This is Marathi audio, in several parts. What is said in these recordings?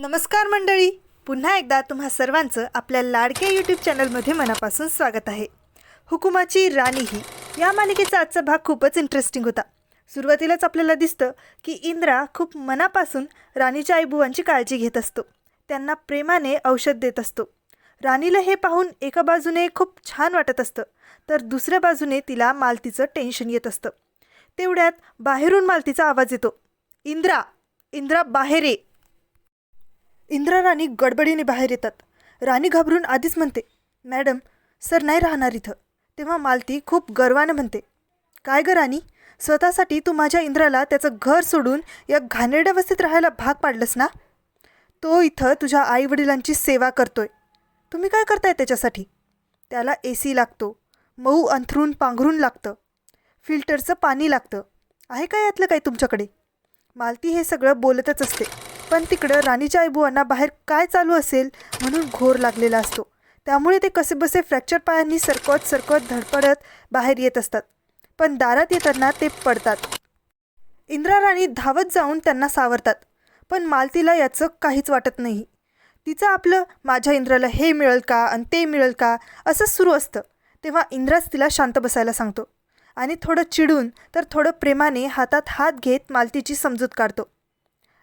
नमस्कार मंडळी, पुन्हा एकदा तुम्हा सर्वांचं आपल्या लाडक्या यूट्यूब चॅनलमध्ये मनापासून स्वागत आहे. हुकुमाची राणी ही या मालिकेचा आजचा भाग खूपच इंटरेस्टिंग होता. सुरुवातीलाच आपल्याला दिसतं की इंद्रा खूप मनापासून राणीच्या आईबुवांची काळजी घेत असतो. त्यांना प्रेमाने औषध देत असतो. राणीला हे पाहून एका बाजूने खूप छान वाटत असतं, तर दुसऱ्या बाजूने तिला मालतीचं टेन्शन येत असतं. तेवढ्यात बाहेरून मालतीचा आवाज येतो, इंद्रा, इंद्रा बाहेर ये. इंद्रा राणी गडबडीने बाहेर येतात. राणी घाबरून आधीच म्हणते, मॅडम सर नाही राहणार इथं. तेव्हा मालती खूप गर्वानं म्हणते, काय गं राणी, स्वतःसाठी तू माझ्या इंद्राला त्याचं घर सोडून या घाणेरड्या वस्तीत राहायला भाग पाडलंस ना? तो इथं तुझ्या आईवडिलांची सेवा करतोय. तुम्ही काय करताय त्याच्यासाठी? त्याला AC लागतो, मऊ अंथरून पांघरून लागतं, फिल्टरचं पाणी लागतं. आहे काय यातलं काय तुमच्याकडे? मालती हे सगळं बोलतच असते, पण तिकडं राणीच्या आईबुवांना बाहेर काय चालू असेल म्हणून घोर लागलेला असतो. त्यामुळे ते कसेबसे फ्रॅक्चर पायांनी सरकत धडपडत बाहेर येत असतात. पण दारात येताना ते पडतात. इंद्रा राणी धावत जाऊन त्यांना सावरतात, पण मालतीला याचं काहीच वाटत नाही. तिचं आपलं माझ्या इंद्राला हे मिळेल का आणि ते मिळेल का असंच सुरू असतं. तेव्हा इंद्राच तिला शांत बसायला सांगतो आणि थोडं चिडून तर थोडं प्रेमाने हातात हात घेत मालतीची समजूत काढतो.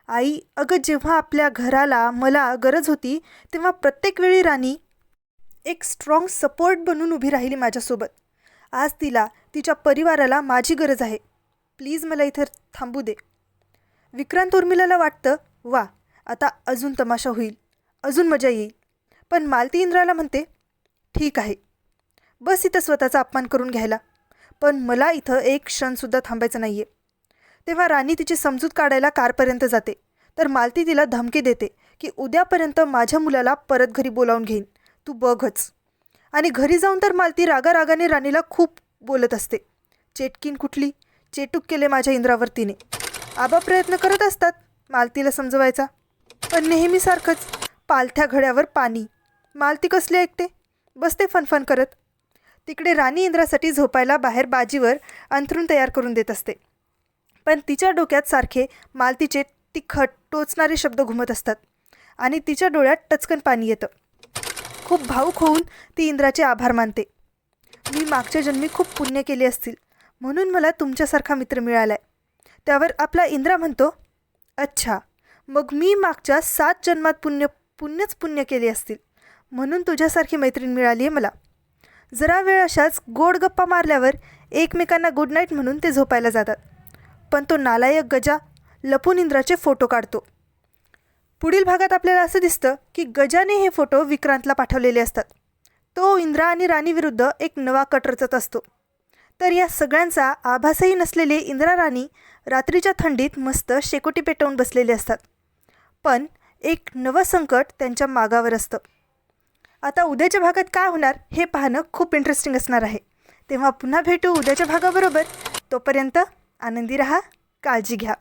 आई, अगं जेव्हा आपल्या घराला मला गरज होती तेव्हा प्रत्येक वेळी राणी एक स्ट्रॉंग सपोर्ट बनून उभी राहिली माझ्यासोबत. आज तिला, तिच्या परिवाराला माझी गरज आहे. प्लीज मला इथं थांबू दे. विक्रांत उर्मिलाला वाटतं, वा, आता अजून तमाशा होईल, अजून मजा येईल. पण मालती इंद्राला म्हणते, ठीक आहे, बस इथं स्वतःचा अपमान करून घ्यायला, पण मला इथं एक क्षणसुद्धा थांबायचं नाही आहे. तेव्हा राणी तिची समजूत काढायला कारपर्यंत जाते, तर मालती तिला धमकी देते की उद्यापर्यंत माझ्या मुलाला परत घरी बोलावून घेईन, तू बघच. आणि घरी जाऊन तर मालती रागारागाने राणीला खूप बोलत असते. चेटकीन कुठली, चेटूक केले माझ्या इंद्रावर तिने. आबा प्रयत्न करत असतात मालतीला समजवायचा, पण नेहमीसारखंच पालथ्या घड्यावर पाणी. मालती कसली ऐकते, बसते फनफन करत. तिकडे राणी इंद्रासाठी झोपायला बाहेर बाजीवर अंथरूण तयार करून देत असते, पण तिच्या डोक्यात सारखे मालतीचे तिखट टोचणारे शब्द घुमत असतात आणि तिच्या डोळ्यात टचकन पाणी येतं. खूप भावूक होऊन ती इंद्राचे आभार मानते. मी मागच्या जन्मी खूप पुण्य केले असतील म्हणून मला तुमच्यासारखा मित्र मिळालाय. त्यावर आपला इंद्रा म्हणतो, अच्छा, मग मी मागच्या 7 जन्मात पुण्य केले असतील म्हणून तुझ्यासारखी मैत्रीण मिळाली आहे मला. जरा वेळ अशाच गोड गप्पा मारल्यावर एकमेकांना गुड नाईट म्हणून ते झोपायला जातात. पण तो नालायक गजा लपून इंद्राचे फोटो काढतो. पुढील भागात आपल्याला असं दिसतं की गजाने हे फोटो विक्रांतला पाठवलेले असतात. तो इंद्रा आणि राणीविरुद्ध एक नवा कट रचत असतो. तर या सगळ्यांचा आभासही नसलेले इंद्रा राणी रात्रीच्या थंडीत मस्त शेकोटी पेटवून बसलेले असतात. पण एक नवं संकट त्यांच्या मागावर असतं. आता उद्याच्या भागात काय होणार हे पाहणं खूप इंटरेस्टिंग असणार आहे. तेव्हा पुन्हा भेटू उद्याच्या भागाबरोबर. तोपर्यंत आनंदी रहा, काळजी घ्या.